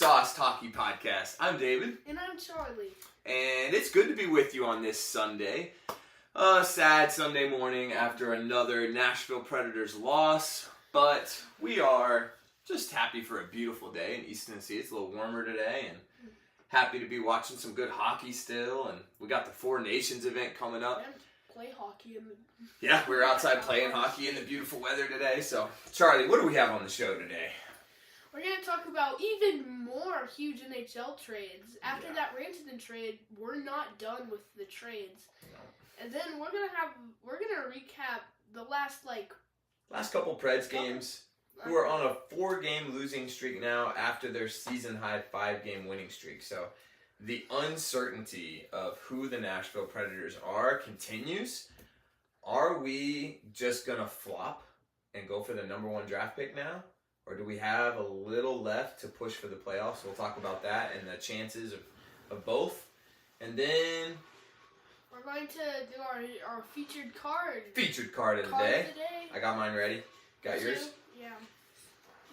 Sauced Hockey Podcast. I'm David. And I'm Charlie. And it's good to be with you on this Sunday. A sad Sunday morning after another Nashville Predators loss. But we are just happy for a beautiful day in East Tennessee. It's a little warmer today and happy to be watching some good hockey still. And we got the Four Nations event coming up. And play hockey. Yeah, we were outside playing hockey in the beautiful weather today. So, Charlie, what do we have on the show today? We're going to talk about even more huge NHL trades. After that Rantanen trade, we're not done with the trades. No. And then we're gonna recap the last couple Preds games who are on a 4-game losing streak now after their season-high 5-game winning streak. So the uncertainty of who the Nashville Predators are continues. Are we just going to flop and go for the number 1 draft pick now? Or do we have a little left to push for the playoffs? We'll talk about that and the chances of both. And then we're going to do our featured card. Featured card of the day. I got mine ready. Got yours? Yeah.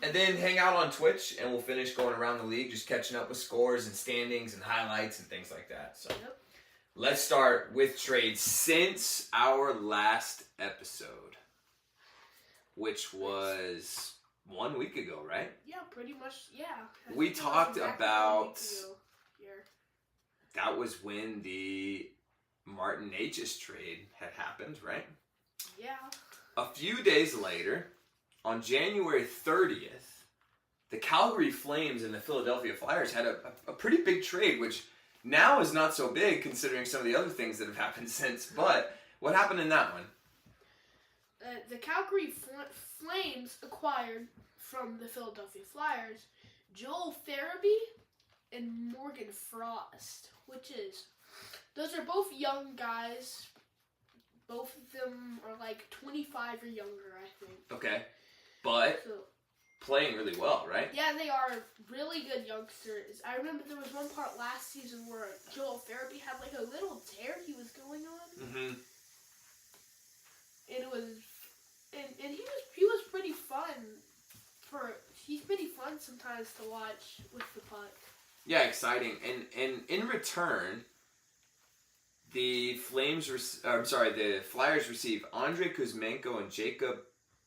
And then hang out on Twitch, and we'll finish going around the league, just catching up with scores and standings and highlights and things like that. So Let's start with trades since our last episode, which was 1 week ago, right? Yeah, pretty much, yeah. We talked about, that was when the Martin H's trade had happened, right? Yeah. A few days later, on January 30th, the Calgary Flames and the Philadelphia Flyers had a pretty big trade, which now is not so big considering some of the other things that have happened since. But what happened in that one? The Calgary Flames acquired from the Philadelphia Flyers Joel Farabee and Morgan Frost, those are both young guys. Both of them are like 25 or younger, I think. Okay. But playing really well, right? Yeah, they are really good youngsters. I remember there was one part last season where Joel Farabee had like a little tear he was going on. Mm-hmm. And it was, and he was pretty fun. He's pretty fun sometimes to watch with the puck. Yeah, exciting. And in return, the Flyers receive Andrei Kuzmenko and Jacob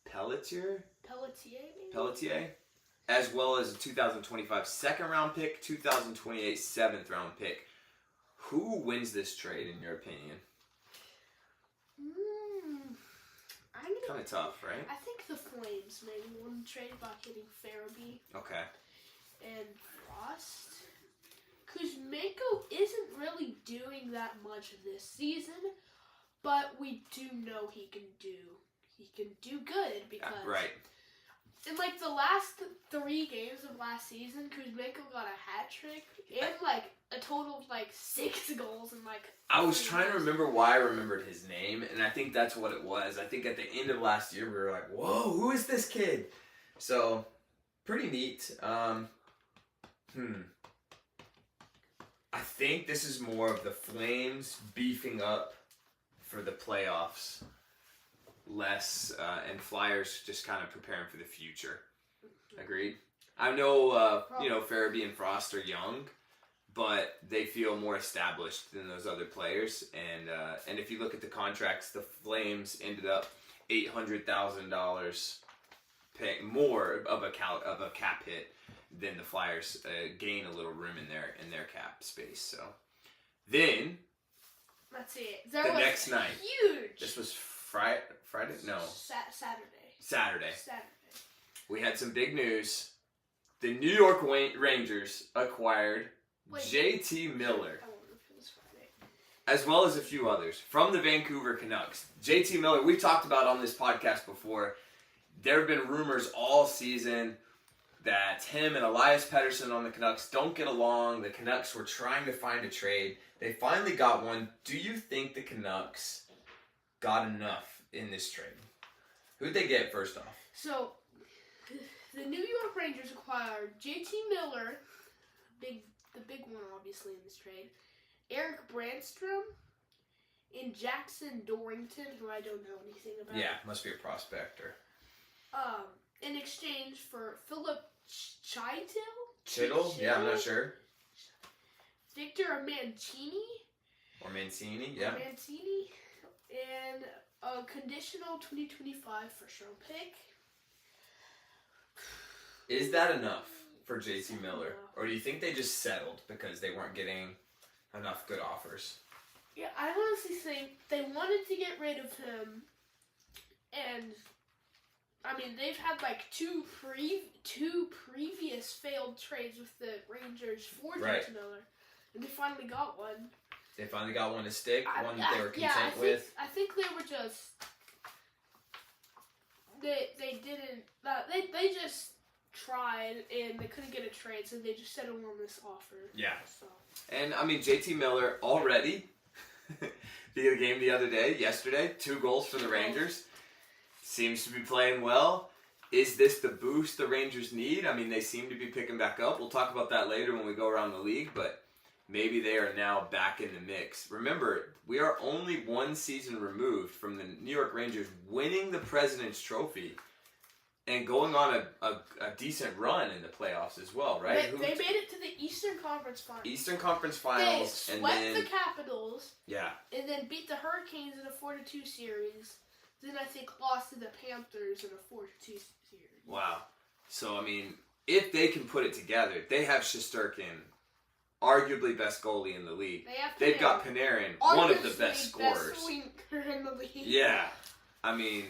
Pelletier, as well as a 2025 second-round pick, 2028 seventh-round pick. Who wins this trade, in your opinion? Kind of tough, right? I think the Flames maybe won the trade by getting Farabee. Okay. And Frost. Kuzmenko isn't really doing that much this season, but we do know he can do good because right. In like the last 3 games of last season, Kuzmenko got a hat trick and like a total of like 6 goals and like. I was trying to remember why I remembered his name, and I think that's what it was. I think at the end of last year we were like, "Whoa, who is this kid?" So pretty neat. I think this is more of the Flames beefing up for the playoffs, less, and Flyers just kind of preparing for the future. Agreed? I know, Farabee and Frost are young, but they feel more established than those other players. And if you look at the contracts, the Flames ended up $800,000 paying more of a cap hit than the Flyers gain a little room in their cap space. So then let's see. The next night. Huge. This was Friday? No. Saturday. We had some big news. The New York Rangers acquired JT Miller, as well as a few others, from the Vancouver Canucks. JT Miller, we've talked about on this podcast before. There have been rumors all season that him and Elias Pettersson on the Canucks don't get along. The Canucks were trying to find a trade. They finally got one. Do you think the Canucks got enough in this trade? Who'd they get first off? So, the New York Rangers acquired JT Miller, the big one obviously in this trade, Eric Brandstrom, and Jackson Dorrington, who I don't know anything about. Yeah, must be a prospector. In exchange for Philip Chytil? Chittle? Yeah, I'm not sure. Victor Mancini. Or Mancini, yeah. Mancini. And a conditional 2025 first round pick. Is that enough for JT Miller? Or do you think they just settled because they weren't getting enough good offers? Yeah, I honestly think they wanted to get rid of him. And, I mean, they've had like two previous failed trades with the Rangers for JT Miller. And they finally got one. They finally got one to stick, one that they were content with. I think they were just... They didn't... They just tried and they couldn't get a trade, so they just settled on this offer. Yeah. So. And, I mean, JT Miller already, the game the other day, yesterday, 2 goals for the Rangers. Seems to be playing well. Is this the boost the Rangers need? I mean, they seem to be picking back up. We'll talk about that later when we go around the league, but maybe they are now back in the mix. Remember, we are only 1 season removed from the New York Rangers winning the President's Trophy and going on a decent run in the playoffs as well, right? They made it to the Eastern Conference Finals. Eastern Conference Finals. They swept the Capitals. Yeah. And then beat the Hurricanes in a 4-2 series. Then I think lost to the Panthers in a 4-2 series. Wow. So, I mean, if they can put it together, they have Shesterkin, arguably best goalie in the league. They've got Panarin, one of the best scorers. Best winker in the league. Yeah. I mean,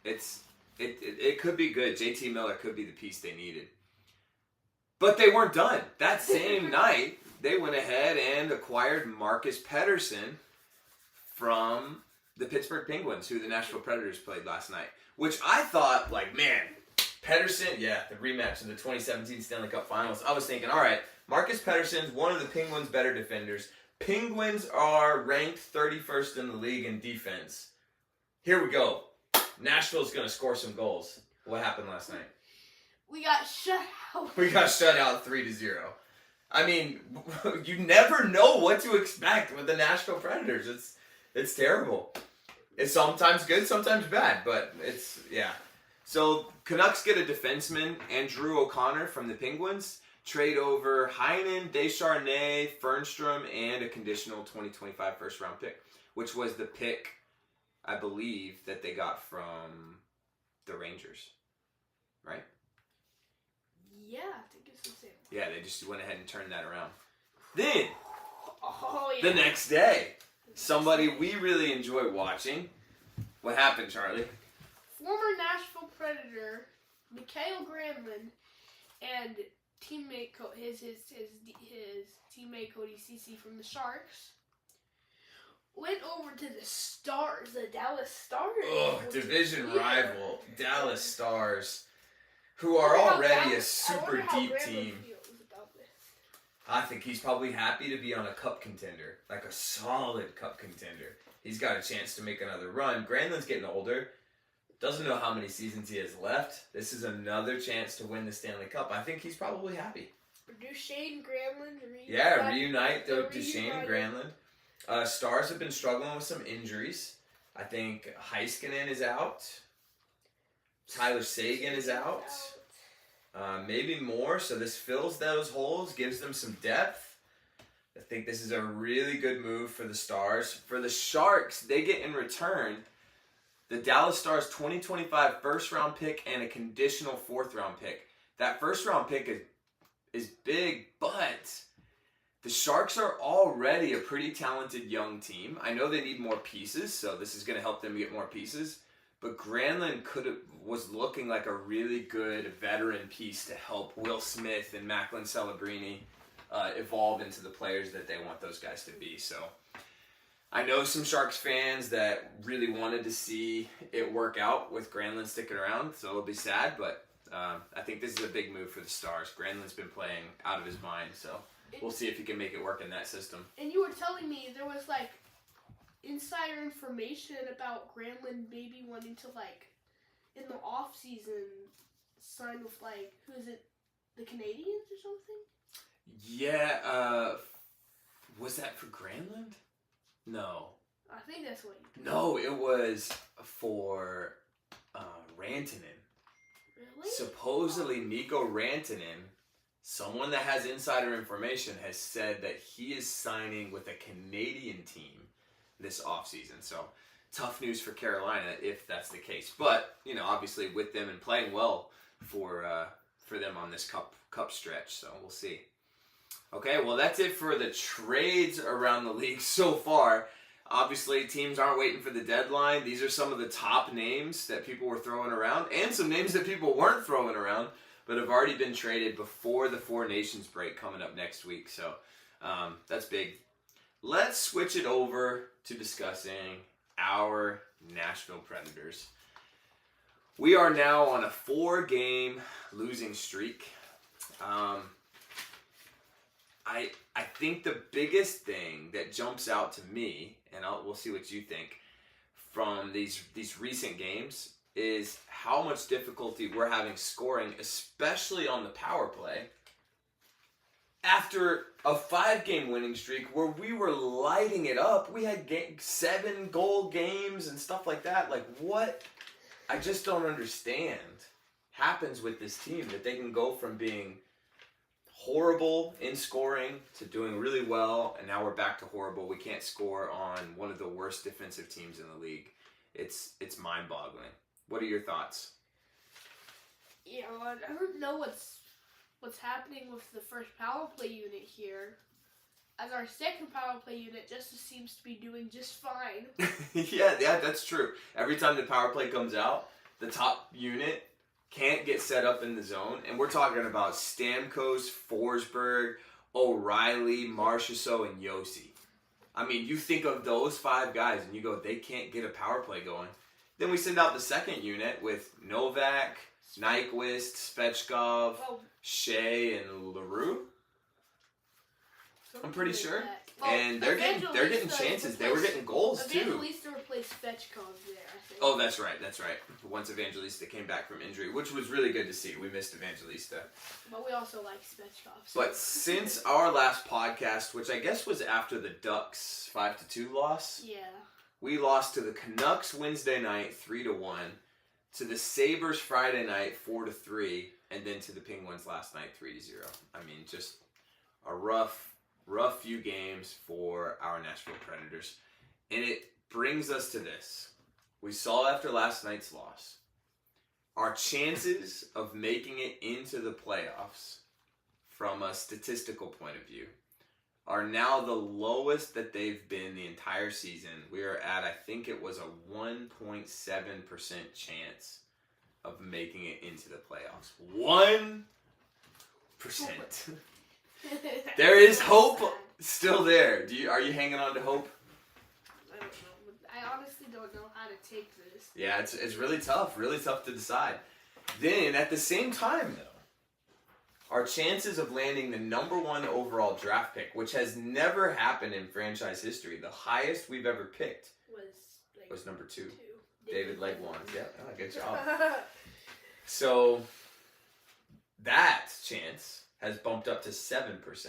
it could be good. JT Miller could be the piece they needed. But they weren't done. That same night, they went ahead and acquired Marcus Pettersson from the Pittsburgh Penguins, who the Nashville Predators played last night. Which I thought, like, man, Pettersson, yeah, the rematch in the 2017 Stanley Cup Finals. I was thinking, all right, Marcus Pettersson's one of the Penguins' better defenders. Penguins are ranked 31st in the league in defense. Here we go. Nashville's going to score some goals. What happened last night? We got shut out. We got shut out 3-0. I mean, you never know what to expect with the Nashville Predators. It's terrible. It's sometimes good, sometimes bad, but it's, yeah. So, Canucks get a defenseman, Andrew O'Connor from the Penguins, trade over Heinen, Descharnais, Fernstrom, and a conditional 2025 first-round pick, which was the pick, I believe, that they got from the Rangers, right? Yeah, I think it's the same. Yeah, they just went ahead and turned that around. Then, the next day, somebody we really enjoy watching. What happened, Charlie? Former Nashville Predator, Mikael Granlund, and teammate his teammate Cody Ceci from the Sharks went over to the Stars, the Dallas Stars. Oh, division rival, Dallas Stars, who are already a super deep team. I think he's probably happy to be on a cup contender, like a solid cup contender. He's got a chance to make another run. Granlund's getting older. Doesn't know how many seasons he has left. This is another chance to win the Stanley Cup. I think he's probably happy. Duchesne, Granlund, reunite Duchesne and Granlund. Stars have been struggling with some injuries. I think Heiskanen is out. Tyler Seguin is out. Maybe more, so this fills those holes, gives them some depth. I think this is a really good move for the Stars. For the Sharks, they get in return the Dallas Stars 2025 first-round pick and a conditional 4th-round pick. That first-round pick is big, but the Sharks are already a pretty talented young team. I know they need more pieces, so this is going to help them get more pieces. But Granlund was looking like a really good veteran piece to help Will Smith and Macklin Celebrini evolve into the players that they want those guys to be. So I know some Sharks fans that really wanted to see it work out with Granlund sticking around, so it'll be sad, but I think this is a big move for the Stars. Granlund's been playing out of his mind, so we'll see if he can make it work in that system. And you were telling me there was, like, insider information about Granlund maybe wanting to, like, in the off-season sign with, like, who is it, the Canadians or something? Yeah, was that for Granlund? No. I think that's what you told No, it was for Rantanen. Really? Supposedly, Mikko Rantanen someone that has insider information has said that he is signing with a Canadian team this offseason. So tough news for Carolina if that's the case. But, obviously with them and playing well for them on this cup stretch. So we'll see. Okay, well that's it for the trades around the league so far. Obviously, teams aren't waiting for the deadline. These are some of the top names that people were throwing around, and some names that people weren't throwing around, but have already been traded before the Four Nations break coming up next week. So that's big. Let's switch it over to discussing our Nashville Predators. We are now on a 4-game losing streak. I think the biggest thing that jumps out to me, and we'll see what you think, from these recent games is how much difficulty we're having scoring, especially on the power play. After a 5-game winning streak where we were lighting it up, we had 7-goal games and stuff like that. Like, what? I just don't understand happens with this team that they can go from being horrible in scoring to doing really well, and now we're back to horrible. We can't score on one of the worst defensive teams in the league. It's mind-boggling. What are your thoughts? Yeah, I don't know what's happening with the first power play unit here, as our second power play unit just seems to be doing just fine. yeah, that's true. Every time the power play comes out, the top unit can't get set up in the zone, and we're talking about Stamkos, Forsberg, O'Reilly, Marchessault, and Yossi. I mean, you think of those 5 guys, and you go, they can't get a power play going. Then we send out the second unit with Novak, Nyquist, Svechkov, Shea, and LaRue. I'm pretty sure. And they're getting chances. They were getting goals too. Evangelista replaced Svechkov there, I think. Oh, that's right. Once Evangelista came back from injury, which was really good to see. We missed Evangelista. But we also like Svechkov. So. But since our last podcast, which I guess was after the Ducks 5-2 loss. Yeah. We lost to the Canucks Wednesday night 3-1, to the Sabres Friday night 4-3, and then to the Penguins last night 3-0. I mean, just a rough few games for our Nashville Predators. And it brings us to this. We saw after last night's loss, our chances of making it into the playoffs from a statistical point of view are now the lowest that they've been the entire season. We are at, I think it was a 1.7% chance of making it into the playoffs. 1%. There is hope still there. Are you hanging on to hope? I don't know. I honestly don't know how to take this. Yeah, it's really tough to decide. Then, at the same time, though, our chances of landing the number 1 overall draft pick, which has never happened in franchise history, the highest we've ever picked was number 2. David Legwand. Yeah, good job. So, that chance has bumped up to 7%.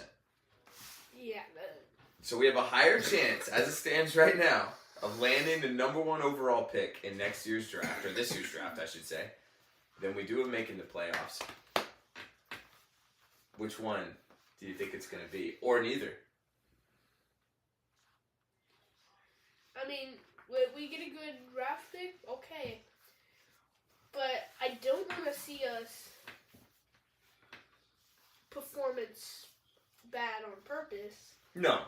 Yeah. So we have a higher chance, as it stands right now, of landing the number 1 overall pick in next year's draft, or this year's draft, I should say, than we do of making the playoffs. Which one do you think it's going to be? Or neither? I mean, we get a good draft pick, okay. But I don't want to see us performance bad on purpose. No.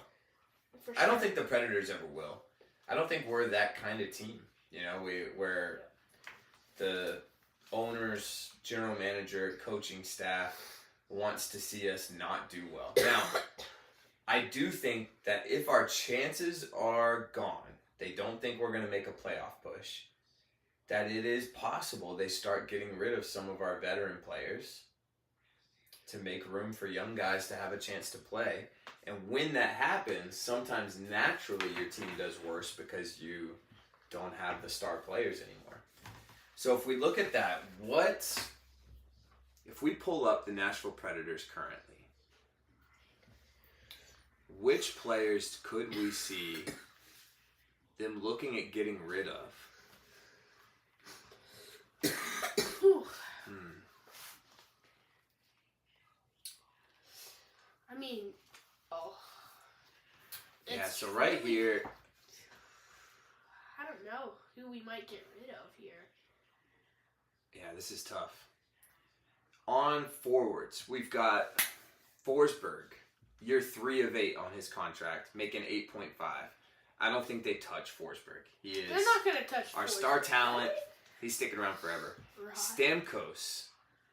For sure. I don't think the Predators ever will. I don't think we're that kind of team. Where the owners, general manager, coaching staff wants to see us not do well. Now, I do think that if our chances are gone, they don't think we're going to make a playoff push, that it is possible they start getting rid of some of our veteran players to make room for young guys to have a chance to play. And when that happens, sometimes naturally your team does worse because you don't have the star players anymore. So if we look at that, if we pull up the Nashville Predators currently, which players could we see them looking at getting rid of? mean, oh. Yeah, so right here. I don't know who we might get rid of here. Yeah, this is tough. On forwards, we've got Forsberg, year 3 of 8 on his contract, making 8.5. I don't think they touch Forsberg. They're not going to touch our Forsberg. Star talent. He's sticking around forever. Right. Stamkos,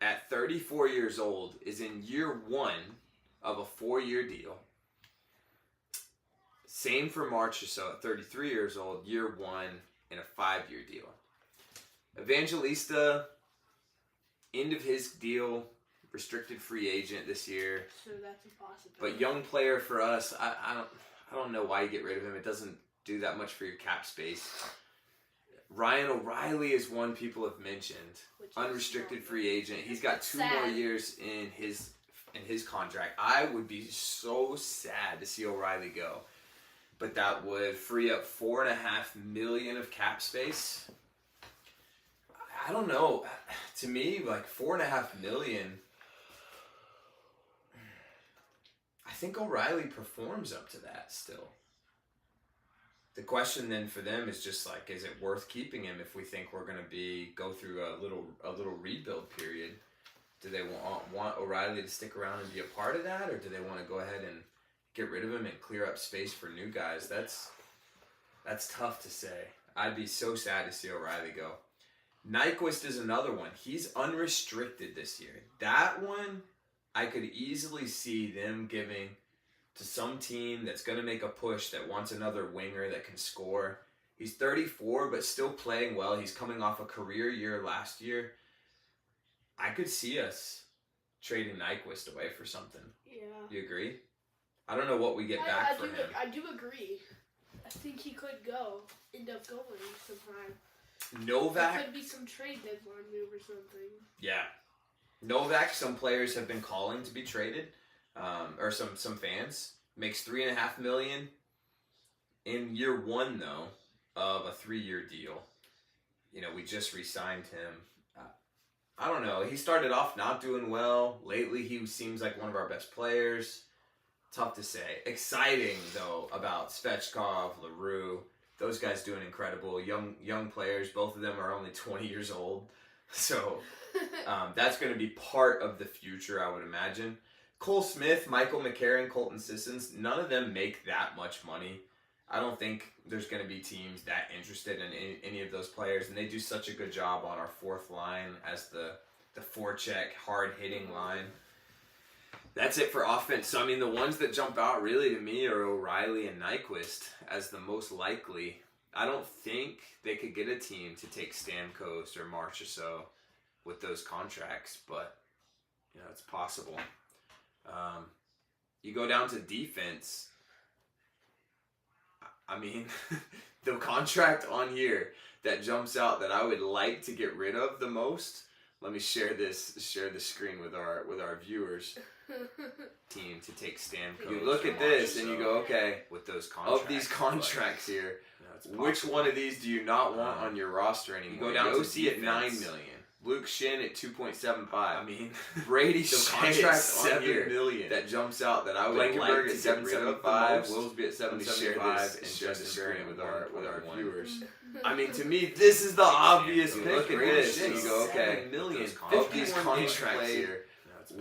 at 34 years old, is in year 1 of a 4-year deal. Same for Marchessault at 33 years old, year 1 in a 5-year deal. Evangelista, end of his deal, restricted free agent this year. So that's impossible. But young player for us, I don't know why you get rid of him. It doesn't do that much for your cap space. Ryan O'Reilly is one people have mentioned. Unrestricted free agent. He's got 2 more years in his contract. I would be so sad to see O'Reilly go. But that would free up $4.5 million of cap space. I don't know. To me, like $4.5 million. I think O'Reilly performs up to that still. The question then for them is just like, is it worth keeping him if we think we're going to go through a little rebuild period? Do they want O'Reilly to stick around and be a part of that, or do they want to go ahead and get rid of him and clear up space for new guys? That's tough to say. I'd be so sad to see O'Reilly go. Nyquist is another one. He's unrestricted this year. That one, I could easily see them giving to some team that's going to make a push that wants another winger that can score. He's 34, but still playing well. He's coming off a career year last year. I could see us trading Nyquist away for something. Yeah. You agree? I don't know what we get back from him. I do agree. I think he could end up going sometime. Novak. There could be some trade deadline move or something. Yeah. Novak, some players have been calling to be traded, or some fans. Makes $3.5 million in year 1 though of a 3-year deal. You know, we just re-signed him. I don't know. He started off not doing well. Lately, he seems like one of our best players. Tough to say. Exciting though about Svechkov, LaRue. Those guys doing incredible. Young players. Both of them are only 20 years old. So that's going to be part of the future, I would imagine. Cole Smith, Michael McCarron, Colton Sissons, none of them make that much money. I don't think there's going to be teams that interested in any of those players, and they do such a good job on our 4th line as the forecheck, hard-hitting line. That's it for offense. So, I mean, the ones that jump out really to me are O'Reilly and Nyquist as the most likely. I don't think they could get a team to take Stamkos or Marchessault with those contracts, but, you know, it's possible. You go down to defense. I mean, the contract on here that jumps out that I would like to get rid of the most. Let me share the screen with our viewers. Team to take Stamkos. You look at this and you go, okay, with those contracts, of these contracts here, which one of these do you not want on your roster anymore? You go down to Yossi at $9 million. Luke Shin at 2.75. I mean, Brady contract at $7 million. That jumps out that I would like to get rid of. Willsby at 7.75, and Justin Barron with our viewers. I mean, to me, this is the obvious pick. Look at this, and you go, okay, of these contracts here.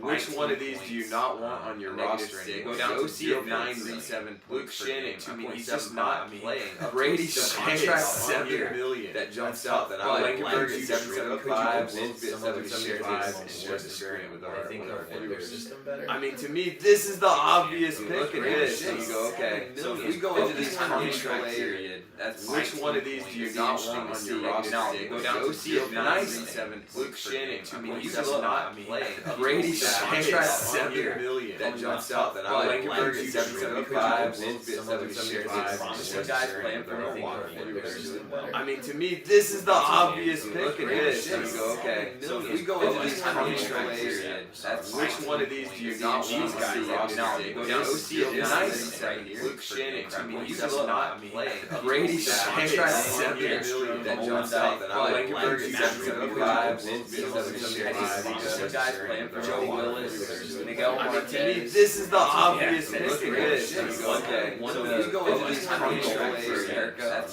Which one of these do you not want on your roster? And you go down to Yossi at 9.7. Luke Shin at 2.75. He's just not playing. Brady's contract $7 million. That jumps out that I would like to get rid of. Willsby at 7.75, and Justin Barron with our viewers. I mean, to me, this is the obvious pick. Look at this, and you go, okay. So if we go into these contract period, which one of these do you not want on your roster? Now, go down to Yossi at 9.7. Luke Shin at 2.75. Not playing. Brady's contract $7 million. That jumps out that I would like to get rid of. Willsby at 7.75. Guys playing for Milwaukee. I mean, to me, this is the obvious pick. Look at this, and you go, okay. So if we go into these contract period, which one of these do you not want to see? Now, go down to Yossi at 9.7. Luke Shin at 2.75. Not playing. Brady's contract $7 million. That jumps out that I would like to get rid of. Willsby at 7.75. Guys playing for Milwaukee. Oilers, Miguel Martinez. This is the obvious pick. Look at this. Okay, one of these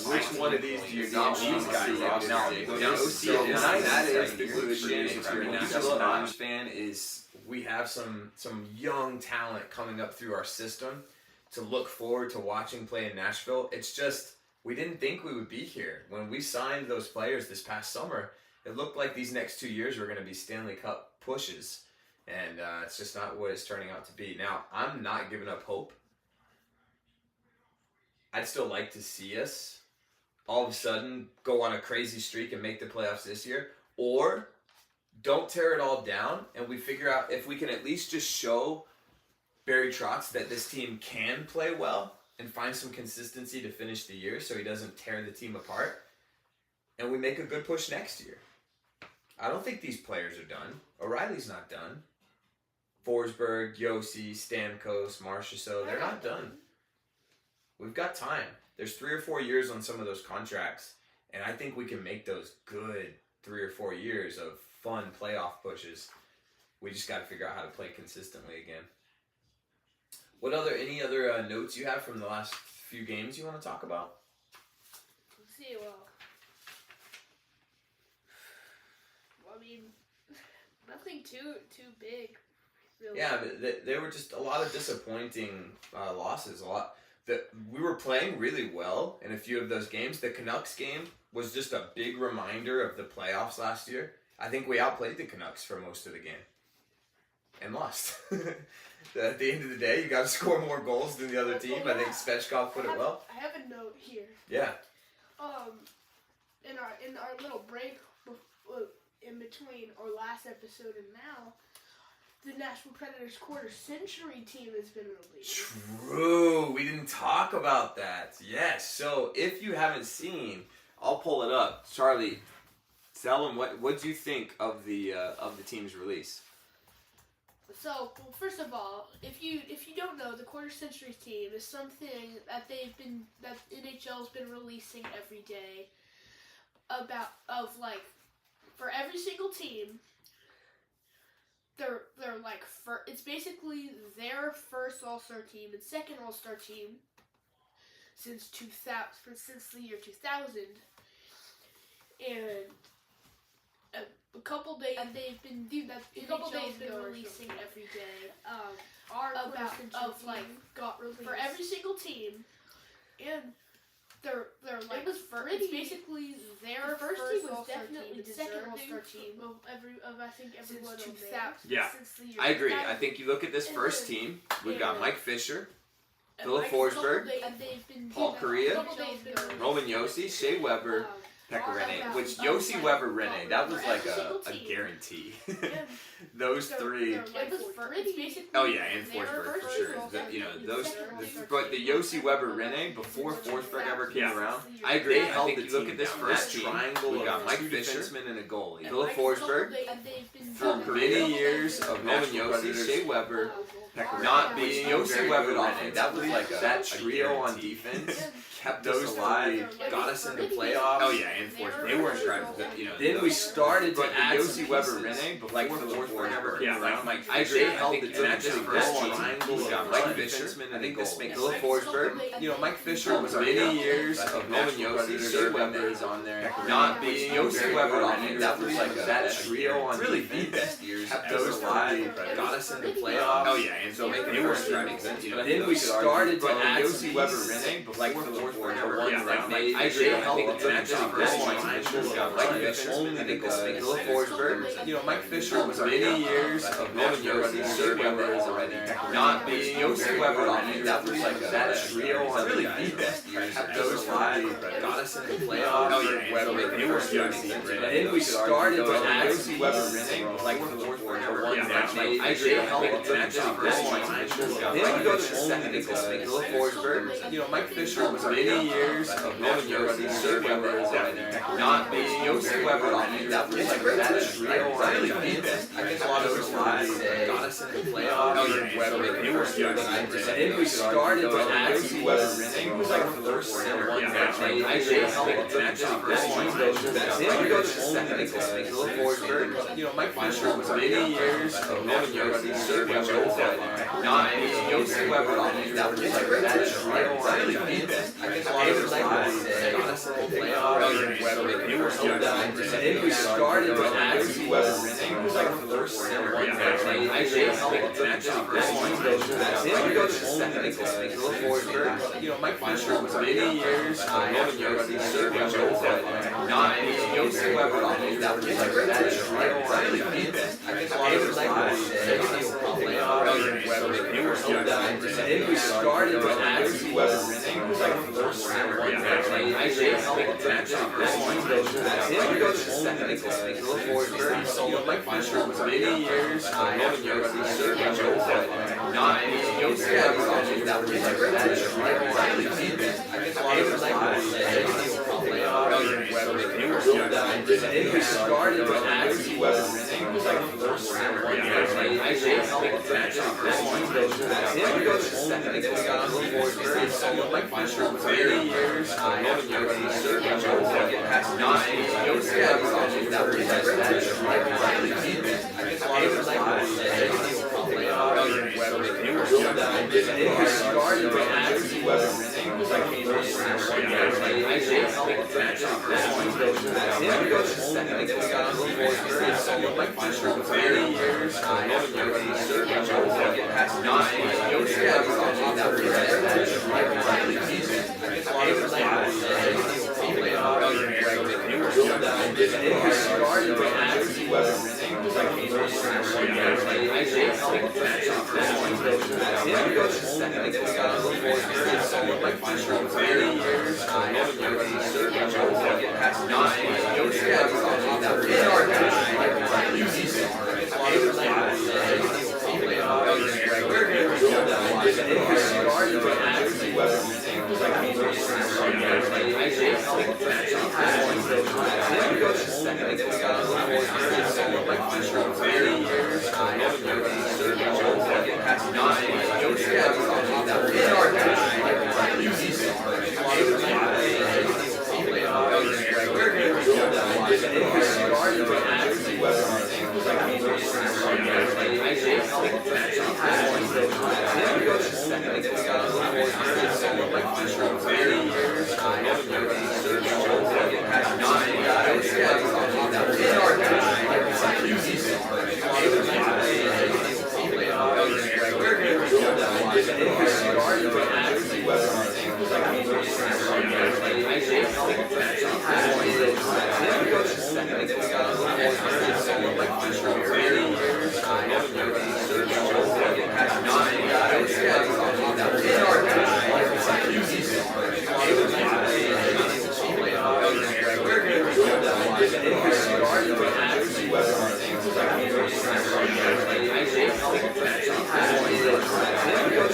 which one of these do you not want to see? No, that is the conclusion. If you're a Nashville fan, is we have some young talent coming up through our system to look forward to watching play in Nashville. It's just we didn't think we would be here when we signed those players this past summer. It looked like these next 2 years were going to be Stanley Cup pushes, and it's just not what it's turning out to be. Now, I'm not giving up hope. I'd still like to see us all of a sudden go on a crazy streak and make the playoffs this year, or don't tear it all down and we figure out if we can at least just show Barry Trotz that this team can play well and find some consistency to finish the year so he doesn't tear the team apart, and we make a good push next year. I don't think these players are done. O'Reilly's not done. Forsberg, Yossi, Stamkos, Marchessault, they're not done. We've got time. There's 3 or 4 years on some of those contracts, and I think we can make those good 3 or 4 years of fun playoff pushes. We just got to figure out how to play consistently again. Any other notes you have from the last few games you want to talk about? Let's see, I mean, nothing too big, really. Yeah, but there were just a lot of disappointing losses. We were playing really well in a few of those games. The Canucks game was just a big reminder of the playoffs last year. I think we outplayed the Canucks for most of the game and lost. At the end of the day, you got to score more goals than the other team. Yeah. I think Svechkov put it well. I have a note here. Yeah. In our little break in between our last episode and now, the Nashville Predators quarter century team has been released. True. We didn't talk about that. Yes. So if you haven't seen, I'll pull it up. Charlie, tell them what do you think of the team's release? So, well, first of all, if you don't know, the quarter century team is something that NHL's been releasing every day for every single team. They're it's basically their first All-Star team and second All-Star team since the year 2000, and a couple days they've been releasing every day. For every single team, and it's basically their first All-Star team, the second All-Star team of I think everyone since 2000. Yeah, I agree. I think you look at this first team. We've got Mike Fisher, Philip Forsberg, Paul Kariya, Roman Yossi, Shea Weber, Pekka Rinne, which Yossi Weber Rinne, that was like a guarantee. Those three. Oh yeah, and Forsberg for sure. But the Yossi Weber Rinne before Forsberg ever came around, I agree. I think you look at this first triangle. We got Mike Defenseman and a goalie. Philip Forsberg for many years of Roman Yossi, Shea Weber. Not being Yossi Weber Rinne, that was like that trio on defense. Kept us alive, got us into playoffs. Oh yeah, and Forsberg. They weren't driving. Then we started to add Yossi Weber Rinne before Forsberg ever came around. I agree. I think it's actually first triangle. We got Mike Defenseman. I think this makes Philip Forsberg. Mike Fisher was many years of Roman Yossi. Shea Weber is on there. Not being Yossi Weber Rinne, that was like that trio on really the best years. Kept us alive, got us into playoffs. Oh yeah, and so they were driving. Then we started to add Yossi Weber Rinne before Forsberg. I agree. I think it's actually first triangle. Mike Fisher. I think this makes Philip Forsberg. Mike Fisher was many years of Roman Yossi. Shea Weber is on there. Not being Yossi Weber Rinne, that was like that trio on really the best years. Kept those alive, got us into playoffs. Oh yeah, they were driving. Then we started to add Yossi Weber Rinne before Forsberg. I agree. I think it's actually first triangle. Then we go to Forsberg. Mike Fisher was many years of knowing Yossi Weber as not being Yossi Weber. It's a great trio. Really deep. I think a lot of those guys got us in the playoffs. It was good. And then we started with Yossi Weber. He was like the first center one match. I helped actually then we go to Forsberg. Mike Fisher was many years of knowing Yossi Weber not being Yossi Weber. It's a great trio. Really deep. I think a lot of those guys got us in the playoffs. It was good. And then we started with Yossi Weber. He was like the first center one match. I helped actually then we go to Forsberg. Mike Fisher was many years of knowing Yossi Weber not being Yossi Weber. It's a great trio. Really deep. I think a lot of those guys got us in the playoffs. It was good. And then we started with Yossi Weber. He was like the first center one match. I helped actually then we go to Forsberg. Mike Fisher was many years of knowing Yossi Weber not being Yossi Weber. It's a great trio. Really deep. I think a lot of those guys got us in the playoffs. It was good. And then we started with Yossi Weber. He was like the first center one match. I helped actually then we go to Forsberg. Mike Fisher was many years of knowing Yossi Weber not being Yossi Weber. It's a great trio. Really deep. I think a lot of those guys got us in the playoffs. It was good. And then we started with Yossi Weber. He was like the first center one match. I helped actually then we go to Forsberg. Mike Fisher was many years of knowing Yossi Weber not being Yossi Weber. Really deep. I think a lot of those guys got us in the playoffs. It was good. And then we started with Yossi Weber. He was like the first center one match. I helped actually then we go to Forsberg. Mike Fisher was many years of knowing Yossi Weber not being Yossi Weber. In our easy star. It was good. And then we started with Yossi Weber. He was like the first center one match. I helped actually then we go to Forsberg. Mike Fisher was many years of knowing Yossi Weber not being Yossi Weber. In our easy star. It was good. And then we started with Yossi Weber. He was like the first center one match. I helped actually then we go to Forsberg. Mike Fisher was many years of knowing Yossi Weber not being Yossi Weber. In our easy star. It was good. And then we started with Yossi Weber. He was like the first center one match. I helped actually then we go to Forsberg. Mike Fisher was many years of knowing Yossi not being Yossi Weber. In our easy star. It was good. And then we started with Yossi Weber. He was like the first center one match. I helped actually then we go to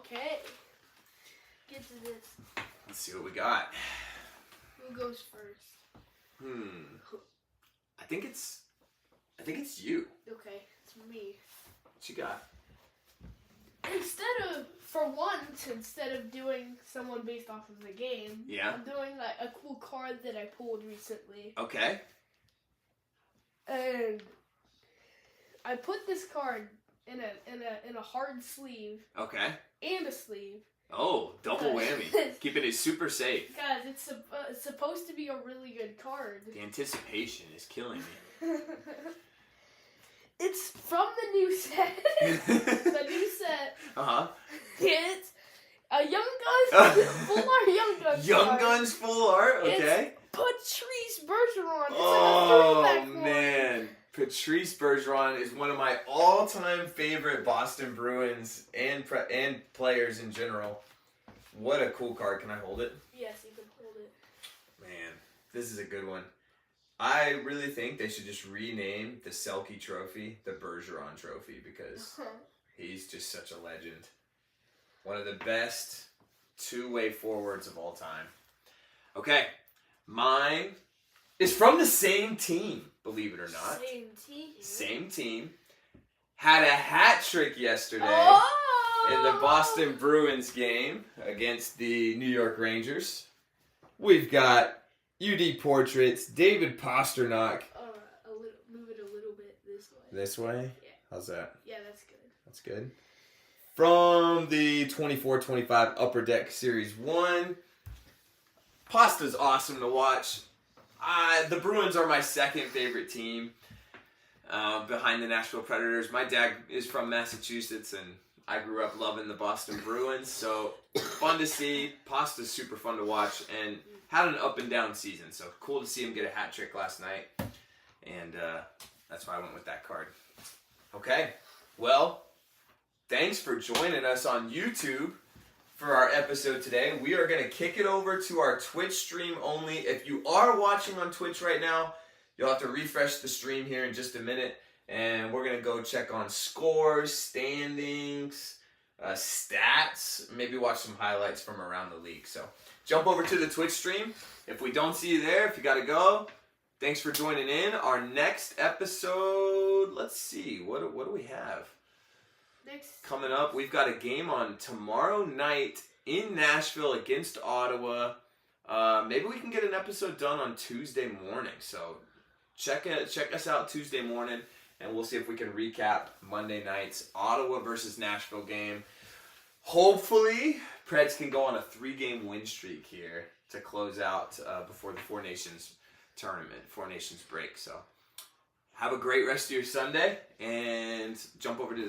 Okay. Get to this. Let's see what we got. Who goes first? I think it's you. Okay, it's me. What you got? Instead of doing someone based off of the game, I'm doing like a cool card that I pulled recently. Okay. And I put this card in a hard sleeve. Okay. And a sleeve. Oh, double whammy. Keeping it super safe. Guys, it's supposed to be a really good card. The anticipation is killing me. It's from the new set. The new set. It's a Young Guns full art Young Guns. Young Guns full art. Okay. It's Patrice Bergeron. It's oh like a man, Patrice Bergeron is one of my all-time favorite Boston Bruins and players in general. What a cool card! Can I hold it? Yes, you can hold it. Man, this is a good one. I really think they should just rename the Selke Trophy the Bergeron Trophy because he's just such a legend. One of the best two-way forwards of all time. Okay, mine is from the same team, believe it or not. Same team. Had a hat trick yesterday in the Boston Bruins game against the New York Rangers. We've got UD Portraits, David Pastrnak. Move it a little bit this way. This way? Yeah. How's that? Yeah, that's good. That's good. From the 24-25 Upper Deck Series 1. Pasta's awesome to watch. The Bruins are my second favorite team behind the Nashville Predators. My dad is from Massachusetts, and I grew up loving the Boston Bruins. So fun to see. Pasta's super fun to watch, and had an up and down season. So cool to see him get a hat trick last night. And that's why I went with that card. Okay. Well, thanks for joining us on YouTube for our episode today. We are going to kick it over to our Twitch stream only. If you are watching on Twitch right now, you'll have to refresh the stream here in just a minute. And we're going to go check on scores, standings, stats, maybe watch some highlights from around the league. So jump over to the Twitch stream. If we don't see you there, if you got to go, thanks for joining in. Our next episode, let's see, what do we have? Coming up, we've got a game on tomorrow night in Nashville against Ottawa. Maybe we can get an episode done on Tuesday morning. So check us out Tuesday morning, and we'll see if we can recap Monday night's Ottawa versus Nashville game. Hopefully, Preds can go on a 3-game win streak here to close out before the Four Nations tournament, Four Nations break. So have a great rest of your Sunday, and jump over to